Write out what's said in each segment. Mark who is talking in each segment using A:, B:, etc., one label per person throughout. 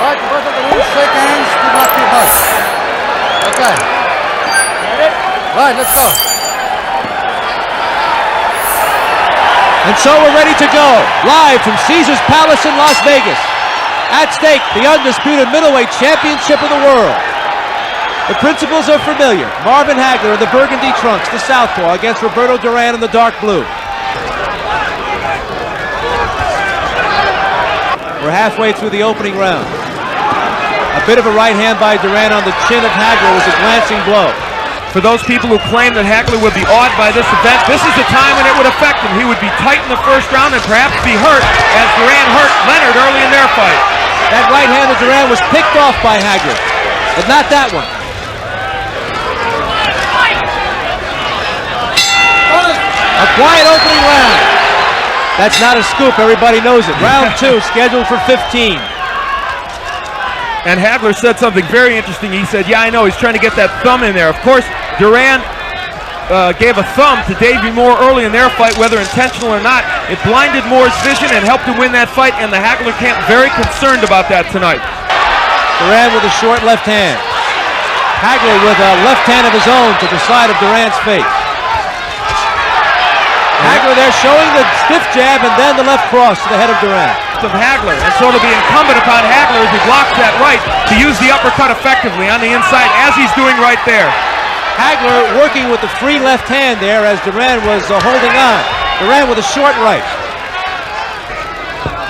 A: Right, both of the rules, shake hands, do not be bust. Okay. Right, let's go.
B: And so we're ready to go, live from Caesars Palace in Las Vegas. At stake, the undisputed middleweight championship of the world. The principles are familiar. Marvin Hagler in the burgundy trunks, the southpaw, against Roberto Duran in the dark blue. We're halfway through the opening round. A bit of a right hand by Duran on the chin of Hagler was a glancing blow.
C: For those people who claim that Hagler would be awed by this event, this is the time when it would affect him. He would be tight in the first round and perhaps be hurt, as Duran hurt Leonard early in their fight.
B: That right hand of Duran was picked off by Hagler, but not that one. A quiet opening round. That's not a scoop, everybody knows it. Round 2, scheduled for 15.
C: And Hagler said something very interesting. He said, yeah, I know, he's trying to get that thumb in there. Of course, Duran gave a thumb to Davey Moore early in their fight, whether intentional or not. It blinded Moore's vision and helped him win that fight, and the Hagler camp very concerned about that tonight.
B: Duran with a short left hand. Hagler with a left hand of his own to the side of Duran's face. Hagler there showing the stiff jab and then the left cross to the head of Duran.
C: Of Hagler, and so it'll be incumbent upon Hagler as he blocks that right to use the uppercut effectively on the inside, as he's doing right there.
B: Hagler working with the free left hand there as Duran was holding on. Duran with a short right.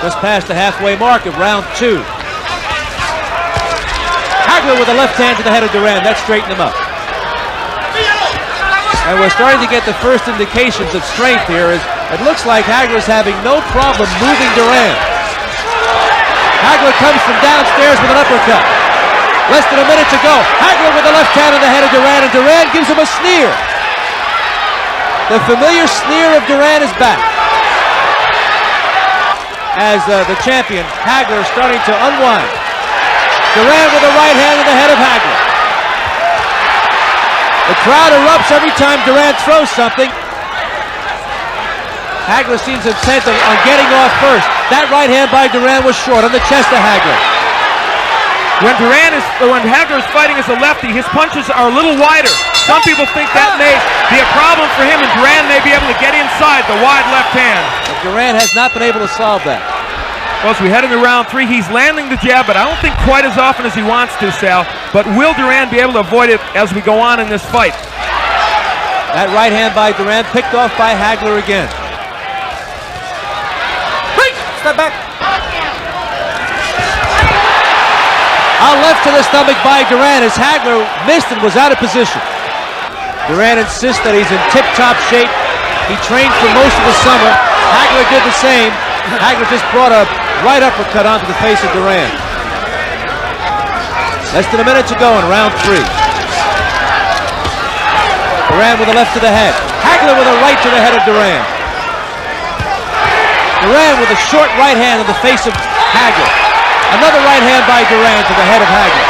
B: Just past the halfway mark of round 2. Hagler with a left hand to the head of Duran. That straightened him up. And we're starting to get the first indications of strength here, as it looks like Hagler's having no problem moving Duran. Hagler comes from downstairs with an uppercut. Less than a minute to go. Hagler with the left hand on the head of Duran, and Duran gives him a sneer. The familiar sneer of Duran is back. As the champion, Hagler, starting to unwind. Duran with the right hand on the head of Hagler. The crowd erupts every time Duran throws something. Hagler seems intent on getting off first. That right hand by Duran was short on the chest of Hagler.
C: When Hagler is fighting as a lefty, his punches are a little wider. Some people think that may be a problem for him, and Duran may be able to get inside the wide left hand.
B: But Duran has not been able to solve that.
C: Well, as we head into round 3, he's landing the jab, but I don't think quite as often as he wants to, Sal. But will Duran be able to avoid it as we go on in this fight?
B: That right hand by Duran picked off by Hagler again. Step back. A left to the stomach by Duran as Hagler missed and was out of position. Duran insists that he's in tip-top shape. He trained for most of the summer. Hagler did the same. Hagler just brought a right uppercut onto the face of Duran. Less than a minute to go in round 3. Duran with a left to the head. Hagler with a right to the head of Duran. Duran with a short right hand on the face of Hagler. Another right hand by Duran to the head of Hagler.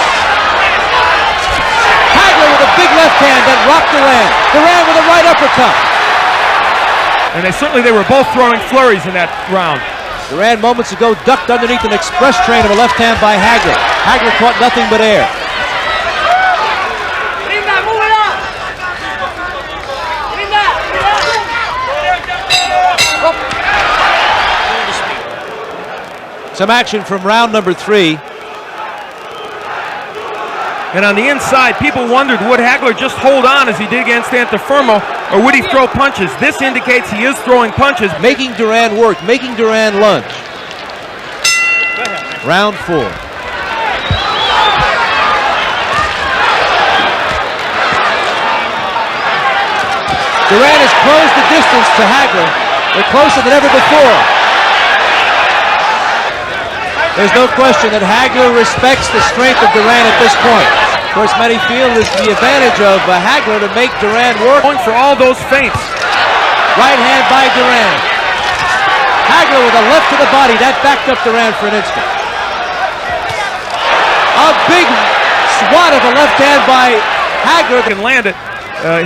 B: Hagler with a big left hand that rocked Duran. Duran with a right uppercut.
C: And they were both throwing flurries in that round.
B: Duran moments ago ducked underneath an express train of a left hand by Hagler. Hagler caught nothing but air. Some action from round number 3.
C: And on the inside, people wondered, would Hagler just hold on as he did against Antifermo, or would he throw punches? This indicates he is throwing punches.
B: Making Duran work, making Duran lunge. Round 4. Duran has closed the distance to Hagler. They're closer than ever before. There's no question that Hagler respects the strength of Duran at this point. Of course, many feel it's the advantage of Hagler to make Duran work.
C: Going for all those feints.
B: Right hand by Duran. Hagler with a left to the body. That backed up Duran for an instant. A big swat of the left hand by Hagler.
C: Can land it.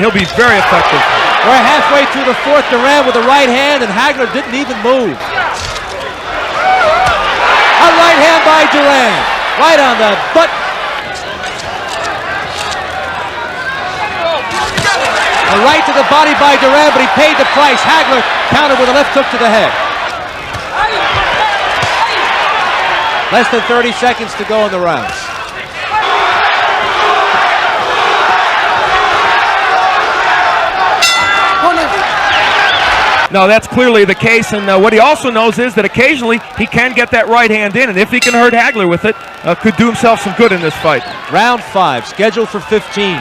C: He'll be very effective.
B: We're halfway through the 4th. Duran with the right hand, and Hagler didn't even move. A right hand by Duran. right on the butt. A right to the body by Duran, but he paid the price. Hagler countered with a left hook to the head. Less than 30 seconds to go in the round.
C: No, that's clearly the case, and what he also knows is that occasionally he can get that right hand in, and if he can hurt Hagler with it, could do himself some good in this fight.
B: Round 5, scheduled for 15.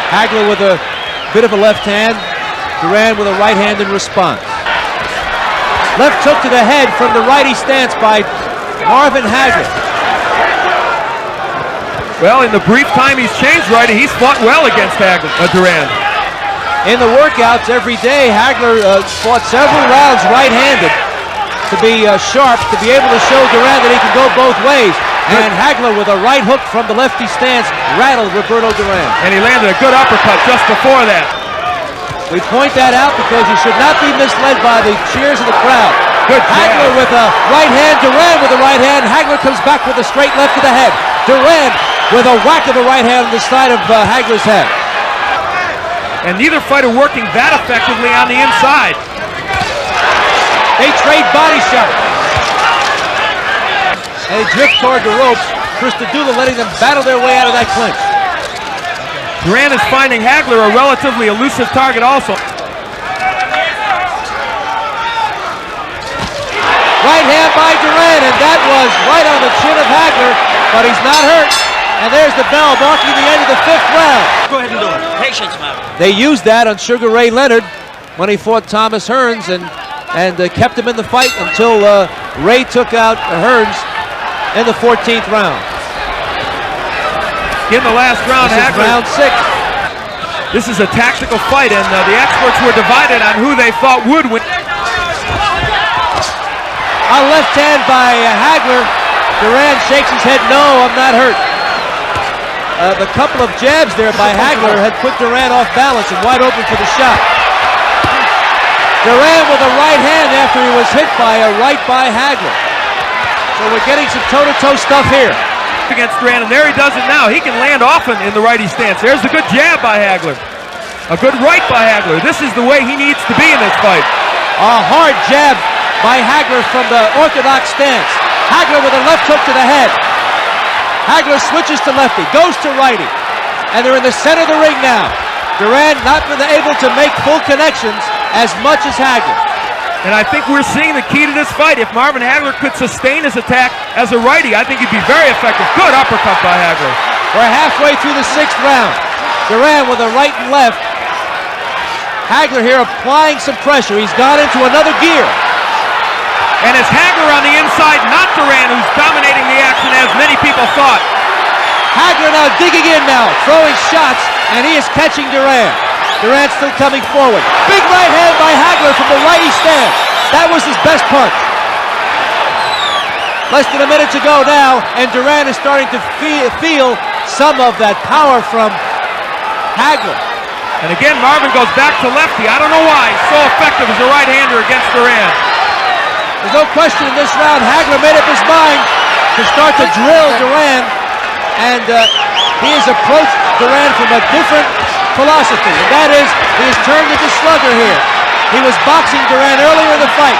B: Hagler with a bit of a left hand, Duran with a right hand in response. Left hook to the head from the righty stance by Marvin Hagler.
C: Well, in the brief time he's changed righty, he's fought well against Duran.
B: In the workouts every day, Hagler fought several rounds right-handed to be sharp, to be able to show Duran that he can go both ways. And Hagler with a right hook from the lefty stance rattled Roberto Duran.
C: And he landed a good uppercut just before that.
B: We point that out because you should not be misled by the cheers of the crowd.
C: Good
B: Hagler with a right hand, Duran with a right hand. Hagler comes back with a straight left to the head. Duran with a whack of the right hand on the side of Hagler's head.
C: And neither fighter working that effectively on the inside.
B: They trade body shots. And they drift toward the ropes. Christodoulou letting them battle their way out of that clinch.
C: Duran is finding Hagler a relatively elusive target also.
B: Right hand by Duran, and that was right on the chin of Hagler, but he's not hurt. And there's the bell marking the end of the 5th round.
D: Go ahead and do it. Patience, man.
B: They used that on Sugar Ray Leonard when he fought Thomas Hearns and kept him in the fight until Ray took out Hearns in the 14th round.
C: In the last round,
B: this is round 6.
C: This is a tactical fight, and the experts were divided on who they thought would win.
B: A left hand by Hagler. Duran shakes his head, no, I'm not hurt. The couple of jabs there by Hagler had put Duran off balance and wide open for the shot. Duran with a right hand after he was hit by a right by Hagler. So we're getting some toe-to-toe stuff here.
C: Against Duran, and there he does it now. He can land often in the righty stance. There's the good jab by Hagler. A good right by Hagler. This is the way he needs to be in this fight.
B: A hard jab by Hagler from the orthodox stance. Hagler with a left hook to the head. Hagler switches to lefty, goes to righty, and they're in the center of the ring now. Duran not been able to make full connections as much as Hagler.
C: And I think we're seeing the key to this fight. If Marvin Hagler could sustain his attack as a righty, I think he'd be very effective. Good uppercut by Hagler.
B: We're halfway through the 6th round. Duran with a right and left. Hagler here applying some pressure. He's gone into another gear.
C: And it's Hagler on the inside, not Duran, who's dominating the action as many people thought.
B: Hagler now digging in now, throwing shots, and he is catching Duran. Duran still coming forward. Big right hand by Hagler from the righty stance. That was his best punch. Less than a minute to go now, and Duran is starting to feel some of that power from Hagler.
C: And again, Marvin goes back to lefty. I don't know why he's so effective as a right-hander against Duran.
B: There's no question in this round, Hagler made up his mind to start to drill Duran, and he has approached Duran from a different philosophy, and that is, he has turned into slugger here. He was boxing Duran earlier in the fight.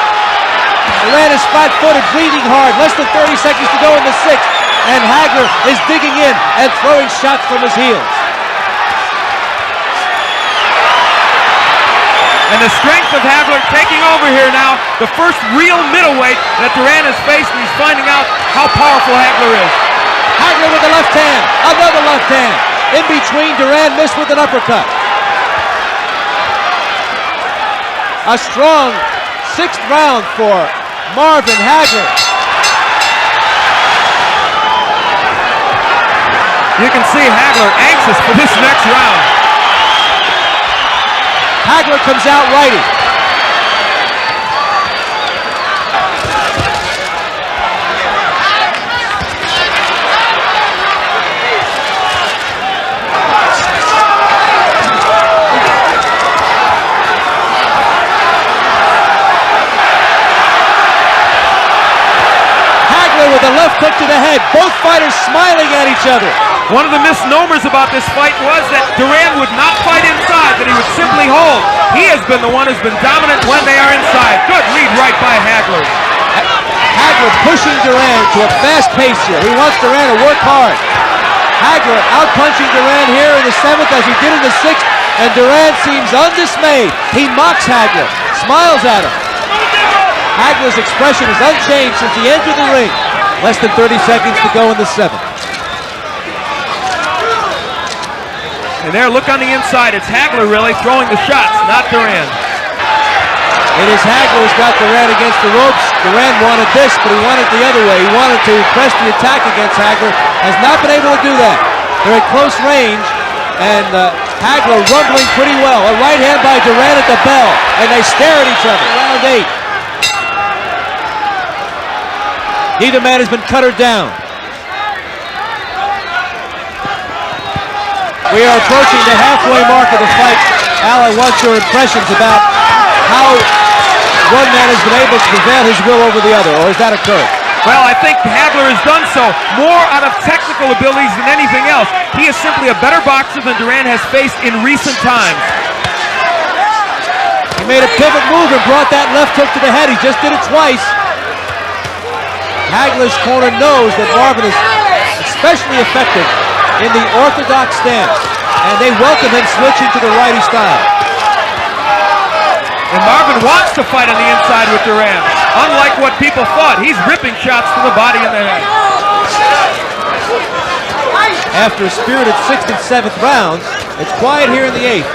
B: Duran is flat-footed, breathing hard, less than 30 seconds to go in the 6th, and Hagler is digging in and throwing shots from his heels.
C: And the strength of Hagler taking over here now. The first real middleweight that Duran has faced, and he's finding out how powerful Hagler is.
B: Hagler with the left hand, another left hand. In between, Duran missed with an uppercut. A strong 6th round for Marvin Hagler.
C: You can see Hagler anxious for this next round.
B: Hagler comes out righty. a left hook to the head. Both fighters smiling at each other.
C: One of the misnomers about this fight was that Duran would not fight inside, that he would simply hold. He has been the one who's been dominant when they are inside. Good lead right by Hagler.
B: Hagler pushing Duran to a fast pace here. He wants Duran to work hard. Hagler out-punching Duran here in the 7th as he did in the 6th, and Duran seems undismayed. He mocks Hagler, smiles at him. Hagler's expression is unchanged since he entered the ring. Less than 30 seconds to go in the 7th.
C: And there, look on the inside. It's Hagler really throwing the shots, not Duran.
B: It is Hagler who's got Duran against the ropes. Duran wanted this, but he wanted the other way. He wanted to press the attack against Hagler. Has not been able to do that. They're at close range, and Hagler rumbling pretty well. A right hand by Duran at the bell, and they stare at each other. Round 8. Neither man has been cuttered down. We are approaching the halfway mark of the fight. Al, I want your impressions about how one man has been able to prevail his will over the other, or has that occurred?
C: Well, I think Hagler has done so more out of technical abilities than anything else. He is simply a better boxer than Duran has faced in recent times.
B: He made a pivot move and brought that left hook to the head. He just did it twice. Hagler's corner knows that Marvin is especially effective in the orthodox stance, and they welcome him switching to the righty style.
C: And Marvin wants to fight on the inside with Duran. Unlike what people thought, he's ripping shots to the body and the head.
B: After a spirited 6th and 7th rounds, it's quiet here in the 8th.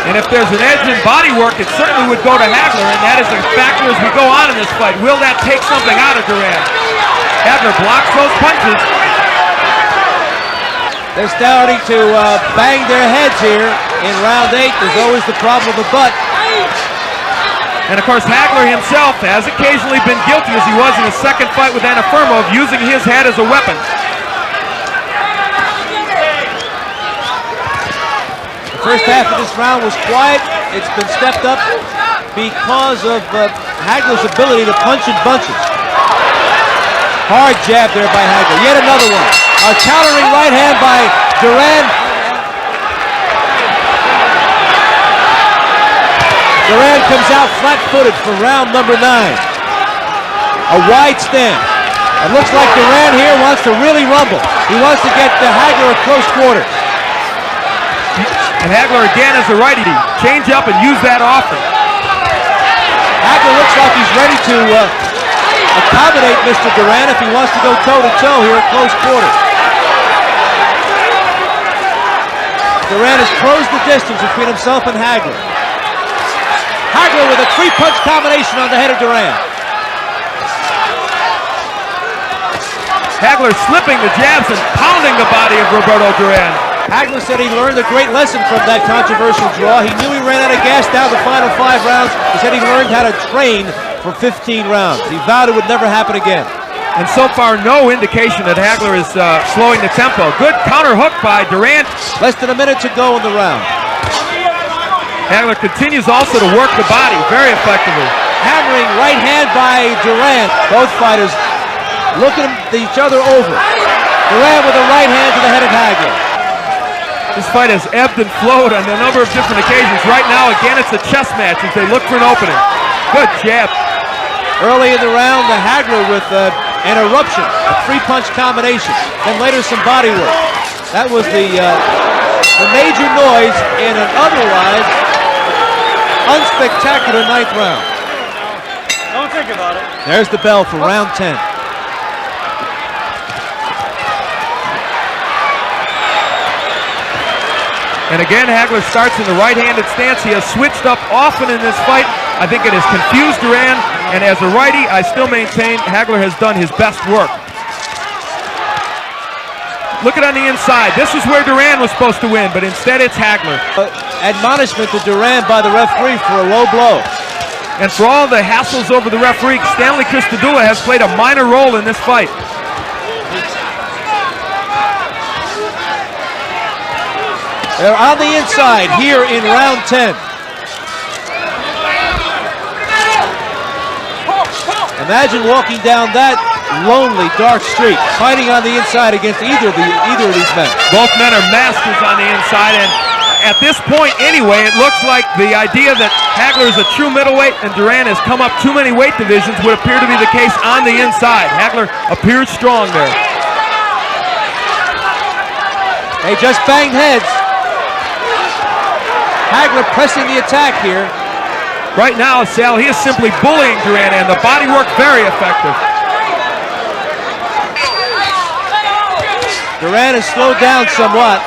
C: And if there's an edge in body work, it certainly would go to Hagler, and that is a factor as we go on in this fight. Will that take something out of Duran? Hagler blocks those punches.
B: They're starting to bang their heads here in round 8. There's always the problem of the butt.
C: And of course, Hagler himself has occasionally been guilty, as he was in his 2nd fight with Anafermo, of using his head as a weapon.
B: The first half of this round was quiet. It's been stepped up because of Hagler's ability to punch in bunches. Hard jab there by Hagler. Yet another one. A countering right hand by Duran. Duran comes out flat-footed for round number 9. A wide stance. It looks like Duran here wants to really rumble. He wants to get Hagler at close quarters.
C: And Hagler again as a righty. Change up and use that often.
B: Hagler looks like he's ready to accommodate Mr. Duran if he wants to go toe-to-toe here at close quarters. Duran has closed the distance between himself and Hagler. Hagler with a 3-punch combination on the head of Duran.
C: Hagler slipping the jabs and pounding the body of Roberto Duran.
B: Hagler said he learned a great lesson from that controversial draw. He knew he ran out of gas down the final 5 rounds. He said he learned how to train for 15 rounds. He vowed it would never happen again.
C: And so far, no indication that Hagler is slowing the tempo. Good counter hook by Duran.
B: Less than a minute to go in the round.
C: Hagler continues also to work the body very effectively.
B: Hammering right hand by Duran. Both fighters looking each other over. Duran with a right hand to the head of Hagler.
C: This fight has ebbed and flowed on a number of different occasions. Right now, again, it's a chess match as they look for an opening. Good jab.
B: Early in the round, the Hagler with an eruption, a 3-punch combination, then later some body work. That was the major noise in an otherwise unspectacular 9th round.
D: Don't think about it.
B: There's the bell for round 10.
C: And again, Hagler starts in the right-handed stance. He has switched up often in this fight. I think it has confused Duran, and as a righty, I still maintain Hagler has done his best work. Look at on the inside. This is where Duran was supposed to win, but instead it's Hagler.
B: Admonishment to Duran by the referee for a low blow.
C: And for all the hassles over the referee, Stanley Christodoulou has played a minor role in this fight.
B: They're on the inside here in round 10. Imagine walking down that lonely, dark street, fighting on the inside against either of these men.
C: Both men are masters on the inside, and at this point anyway, it looks like the idea that Hagler is a true middleweight and Duran has come up too many weight divisions would appear to be the case on the inside. Hagler appears strong there.
B: They just banged heads. Hagler pressing the attack here.
C: Right now, Sal, he is simply bullying Duran, and the body work very effective.
B: Duran is slowed down somewhat.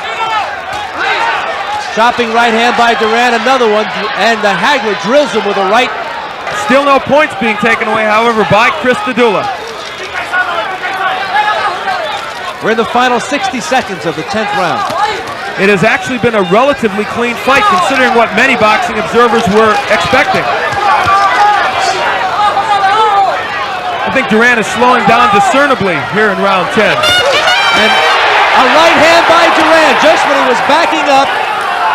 B: Chopping right hand by Duran, another one, and Hagler drills him with a right.
C: Still no points being taken away, however, by Chris Padula.
B: We're in the final 60 seconds of the 10th round.
C: It has actually been a relatively clean fight considering what many boxing observers were expecting. I think Duran is slowing down discernibly here in round 10.
B: And a right hand by Duran. Just when he was backing up,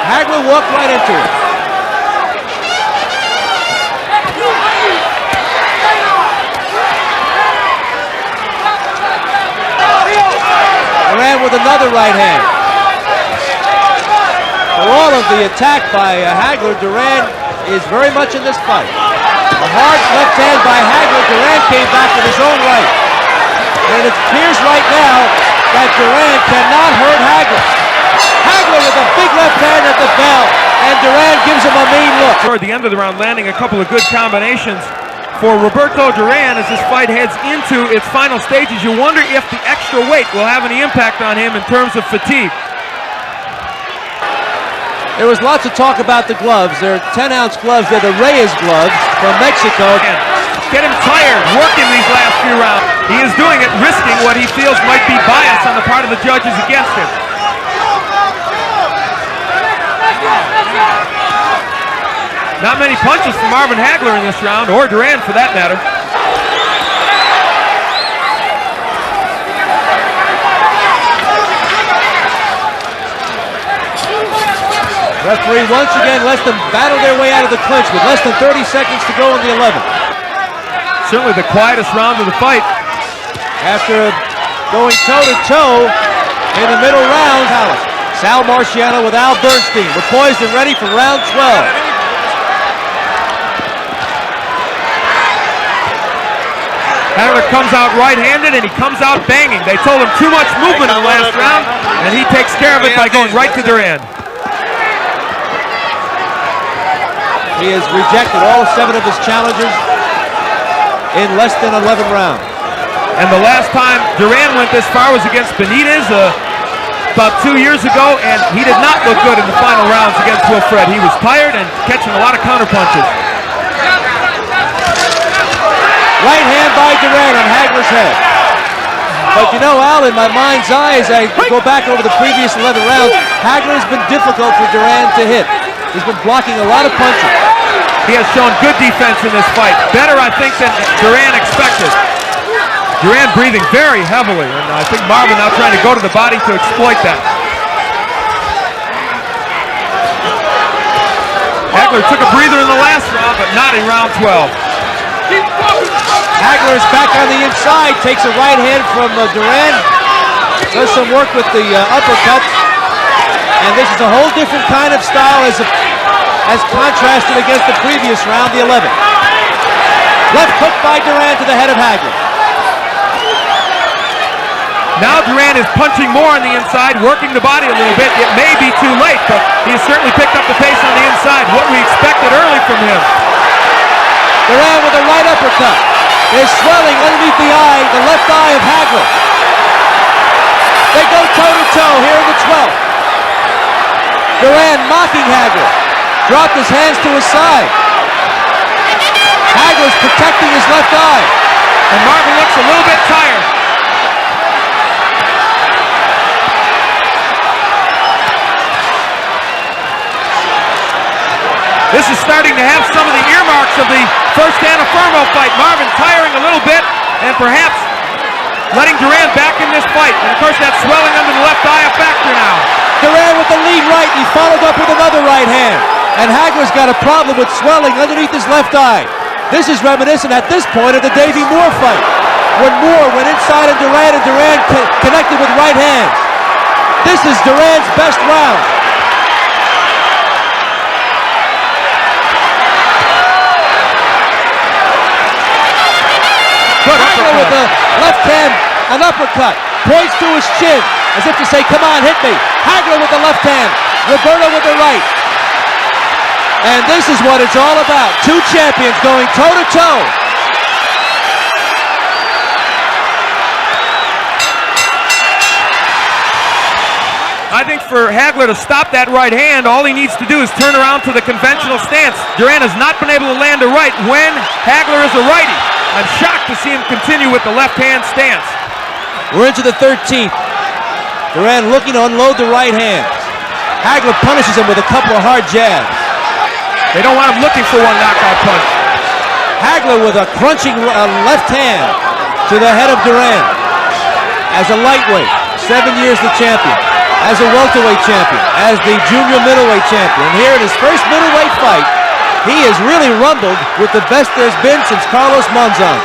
B: Hagler walked right into it. Duran with another right hand. For all of the attack by Hagler, Duran is very much in this fight. A hard left hand by Hagler. Duran came back with his own right. And it appears right now that Duran cannot hurt Hagler. Hagler with a big left hand at the bell, and Duran gives him a mean look.
C: Toward the end of the round, landing a couple of good combinations for Roberto Duran as this fight heads into its final stages. You wonder if the extra weight will have any impact on him in terms of fatigue.
B: There was lots of talk about the gloves. They're 10-ounce gloves. They're the Reyes gloves from Mexico.
C: Get him tired, working these last few rounds. He is doing it, risking what he feels might be bias on the part of the judges against him. Not many punches from Marvin Hagler in this round, or Duran for that matter.
B: Referee once again lets them battle their way out of the clinch with less than 30 seconds to go in the 11th.
C: Certainly the quietest round of the fight.
B: After going toe-to-toe in the middle round, Sal Marciano with Al Bernstein. We're poised and ready for round 12.
C: Hagler comes out right-handed and he comes out banging. They told him too much movement in the last round, and he takes care of it by going right to Duran.
B: He has rejected all 7 of his challenges in less than 11 rounds.
C: And the last time Duran went this far was against Benitez about 2 years ago, and he did not look good in the final rounds against Wilfred. He was tired and catching a lot of counterpunches.
B: Right hand by Duran on Hagler's head. But you know, Al, in my mind's eye, as I go back over the previous 11 rounds, Hagler has been difficult for Duran to hit. He's been blocking a lot of punches.
C: He has shown good defense in this fight. Better, I think, than Duran expected. Duran breathing very heavily, and I think Marvin now trying to go to the body to exploit that. Hagler took a breather in the last round, but not in round 12.
B: Hagler is back on the inside, takes a right hand from Duran, does some work with the uppercuts, and this is a whole different kind of style as contrasted against the previous round, the 11th. Left hook by Duran to the head of Hagler.
C: Now Duran is punching more on the inside, working the body a little bit. It may be too late, but he has certainly picked up the pace on the inside, what we expected early from him.
B: Duran with a right uppercut. There's swelling underneath the eye, the left eye of Hagler. They go toe-to-toe here in the 12th. Duran mocking Hagler. Dropped his hands to his side. Hagler's protecting his left eye.
C: And Marvin looks a little bit tired. This is starting to have some of the earmarks of the first Anna Fermo fight. Marvin tiring a little bit and perhaps letting Duran back in this fight. And of course that swelling under the left eye a factor now.
B: Duran with the lead right He followed up with another right hand. And Hagler's got a problem with swelling underneath his left eye. This is reminiscent at this point of the Davey Moore fight, when Moore went inside on Duran and Duran connected with right hands. This is Duran's best round. Hagler with the left hand, an uppercut, points to his chin as if to say, come on, hit me. Hagler with the left hand, Roberto with the right. And this is what it's all about. Two champions going toe-to-toe.
C: I think for Hagler to stop that right hand, all he needs to do is turn around to the conventional stance. Duran has not been able to land a right when Hagler is a righty. I'm shocked to see him continue with the left hand stance.
B: We're into the 13th. Duran looking to unload the right hand. Hagler punishes him with a couple of hard jabs.
C: They don't want him looking for one knockout punch.
B: Hagler with a crunching left hand to the head of Duran. As a lightweight, 7 years the champion. As a welterweight champion. As the junior middleweight champion. Here in his first middleweight fight, he has really rumbled with the best there's been since Carlos Monzon.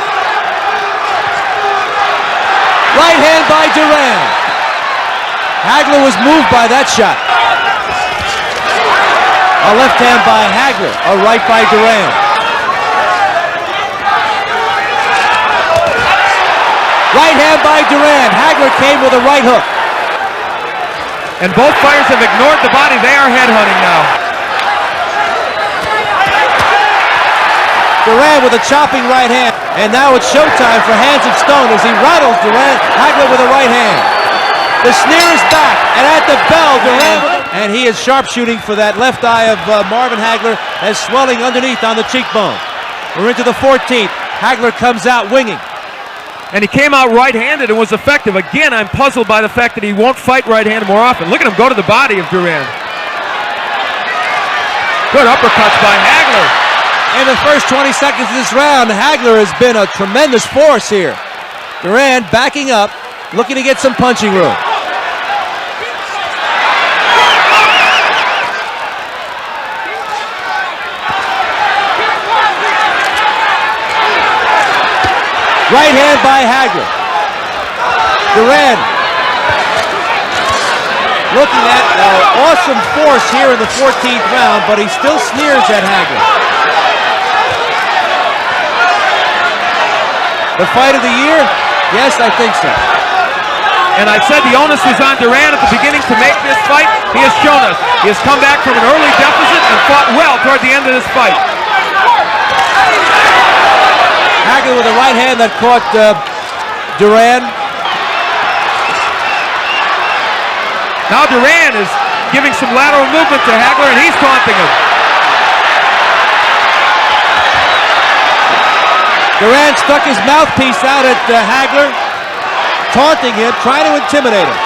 B: Right hand by Duran. Hagler was moved by that shot. A left hand by Hagler, a right by Duran. Right hand by Duran. Hagler came with a right hook.
C: And both fighters have ignored the body. They are headhunting now.
B: Duran with a chopping right hand. And now it's showtime for Hands of Stone as he rattles Duran. Hagler with a right hand. The sneer is back, and at the bell, Duran, and he is sharpshooting for that left eye of Marvin Hagler, as swelling underneath on the cheekbone. We're into the 14th. Hagler comes out winging.
C: And he came out right-handed and was effective. Again, I'm puzzled by the fact that he won't fight right-handed more often. Look at him go to the body of Duran. Good uppercuts by Hagler.
B: In the first 20 seconds of this round, Hagler has been a tremendous force here. Duran backing up, looking to get some punching room. Right hand by Hagler. Duran looking at awesome force here in the 14th round, but he still sneers at Hagler. The fight of the year? Yes, I think so.
C: And I said the onus was on Duran at the beginning to make this fight. He has shown us. He has come back from an early deficit and fought well toward the end of this fight.
B: Hagler with a right hand that caught Duran.
C: Now Duran is giving some lateral movement to Hagler, and he's taunting him.
B: Duran stuck his mouthpiece out at Hagler, taunting him, trying to intimidate him.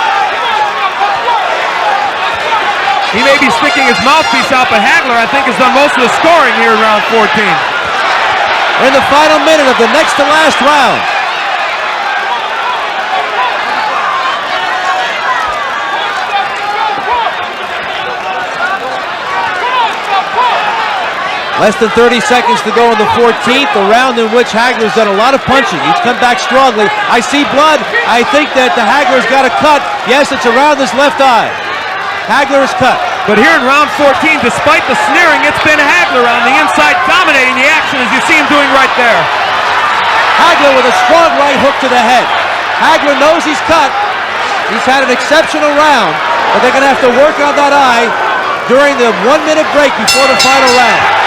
C: He may be sticking his mouthpiece out, but Hagler, I think, has done most of the scoring here in round 14.
B: We're in the final minute of the next to last round. Less than 30 seconds to go in the 14th, a round in which Hagler's done a lot of punching. He's come back strongly. I see blood. I think that the Hagler's got a cut. Yes, it's around his left eye. Hagler is cut.
C: But here in round 14, despite the sneering, it's been Hagler on the inside dominating the action, as you see him doing right there.
B: Hagler with a strong right hook to the head. Hagler knows he's cut. He's had an exceptional round, but they're going to have to work on that eye during the 1 minute break before the final round.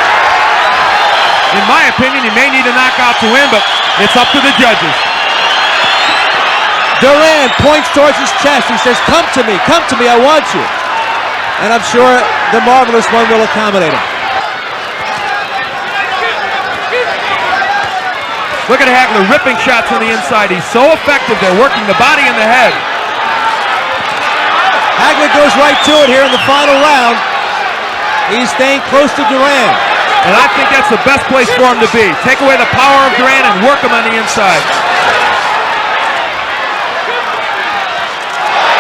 C: In my opinion, he may need a knockout to win, but it's up to the judges.
B: Duran points towards his chest. He says, come to me, I want you. And I'm sure the Marvelous One will accommodate him.
C: Look at Hagler ripping shots on the inside. He's so effective there, working the body and the head.
B: Hagler goes right to it here in the final round. He's staying close to Duran.
C: And I think that's the best place for him to be. Take away the power of Duran and work him on the inside.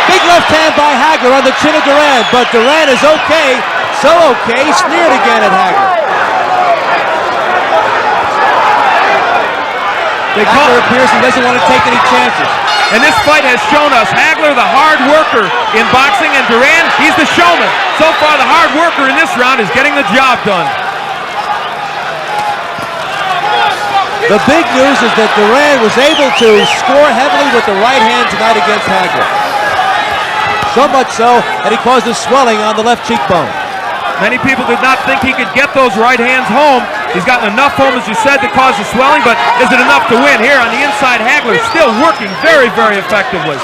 B: Big left left hand by Hagler on the chin of Duran, but Duran is okay, so okay, sneered again at Hagler. Hagler appears he doesn't want to take any chances.
C: And this fight has shown us Hagler, the hard worker in boxing, and Duran, he's the showman. So far, the hard worker in this round is getting the job done.
B: The big news is that Duran was able to score heavily with the right hand tonight against Hagler. So much so that he caused a swelling on the left cheekbone.
C: Many people did not think he could get those right hands home. He's gotten enough home, as you said, to cause the swelling, but is it enough to win? Here on the inside, Hagler still working very, very effectively.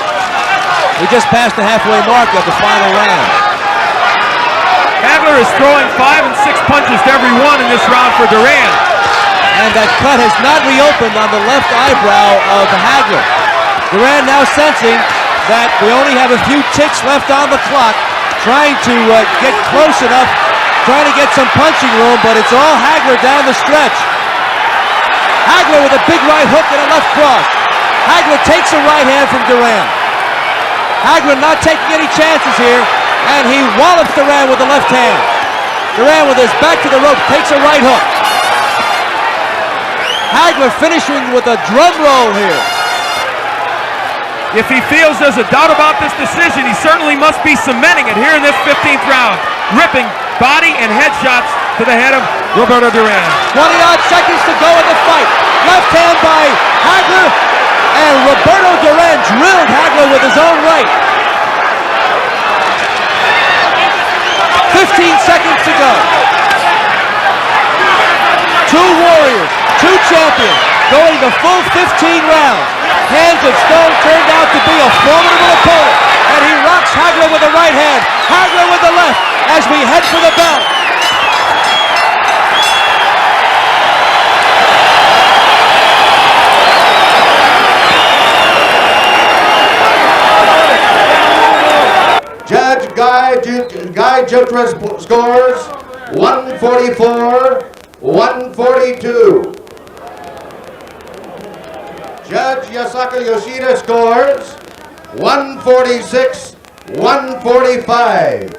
B: We just passed the halfway mark of the final round.
C: Hagler is throwing 5 and 6 punches to every one in this round for Duran.
B: And that cut has not reopened on the left eyebrow of Hagler. Duran now sensing that we only have a few ticks left on the clock, trying to get close enough, trying to get some punching room, but it's all Hagler down the stretch. Hagler with a big right hook and a left cross. Hagler takes a right hand from Duran. Hagler not taking any chances here, and he wallops Duran with the left hand. Duran with his back to the rope takes a right hook. Hagler finishing with a drum roll here.
C: If he feels there's a doubt about this decision, he certainly must be cementing it here in this 15th round. Ripping body and head shots to the head of Roberto Duran.
B: 20-odd seconds to go in the fight. Left hand by Hagler, and Roberto Duran drilled Hagler with his own right. 15 seconds to go. Two warriors, two champions, going the full 15 rounds. Hands of Stone turned out to be a formidable opponent, and he rocks Hagler with the right hand, Hagler with the left, as we head for the belt.
E: Judge Guy Jutra scores 144-142. Judge Yasaka Yoshida scores 146-145.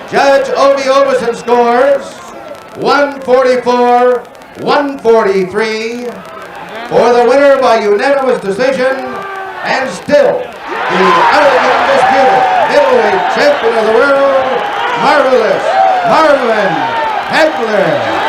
E: Judge Obi Oberson scores 144-143 for the winner by unanimous decision, and still the undisputed middleweight champion of the world, Marvelous Marvin Hagler.